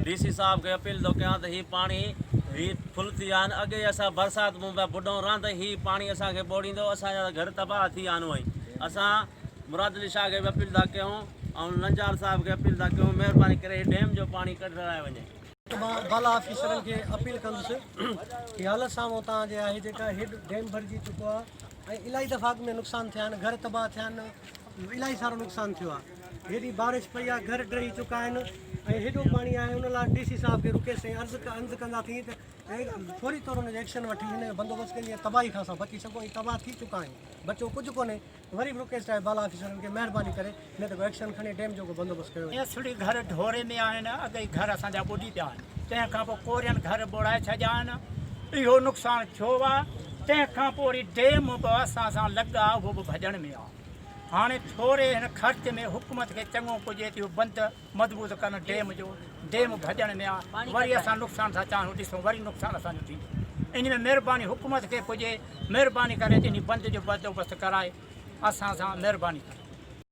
DC साहब खे appeal थो कयां त ही पाणी ही फुल थी विया आहिनि। अॻे असां बरसाति में बुॾो रहंद ही पाणी असांखे ॿोड़ींदो, असांजा घर तबाह थी विया आहिनि। उहे असां मुराद अली शाह खे बि अपील था कयूं ऐं नंजार साहब खे अपील था कयूं, महिरबानी करे डैम जो पाणी कढाए वञे। मां बाला ऑफिसरनि खे अपील कंदुसि की हालत साम्हूं तव्हांजे आहे जेका हेॾो डैम भरिजी चुको आहे ऐं इलाही दफ़ा में नुक़सान थिया आहिनि, घर तबाह थिया आहिनि, इलाही सारो नुक़सानु थियो आहे। हेॾी बारिश पई आहे, घर ड्रही चुका आहिनि ऐं हेॾो पाणी आहे। उन लाइ DC साहब खे रुके साईं अर्ज़ु कंदासीं त थोरी तौर हुन जो एक्शन वठी हिन जो बंदोबस्तु करिए, तबाही खां असां बची सघूं। ऐं तबाह थी चुका आहियूं, बचो कुझु कोन्हे। वरी बि रुके चाहे बाला ऑफिसरनि खे महिरबानी करे न त को एक्शन खणी डैम जो बंदोबस्तु कयो। थोरी घर ढोरे में आहिनि, अॻे घर असांजा ॿुॾी पिया आहिनि, तंहिंखां पोइ कोरियनि घर ॿोड़ाए छॾिया आहिनि। इहो नुक़सानु थियो आहे। तंहिंखां पोइ वरी डैम बि असां सां लॻा, उहो बि भॼण में आहे। हाणे थोरे हिन ख़र्च में हुकूमत खे चङो पुॼे थी बंदि मज़बूत कनि डैम जो, डैम भॼण में आहे। वरी असां नुक़सानु था चाहियूं, ॾिसूं वरी नुक़सानु असांजो थींदो। इन में महिरबानी हुकूमत खे पुॼे, महिरबानी करे इन बंदि जो बंदोबस्तु कराए असां सां महिरबानी करे।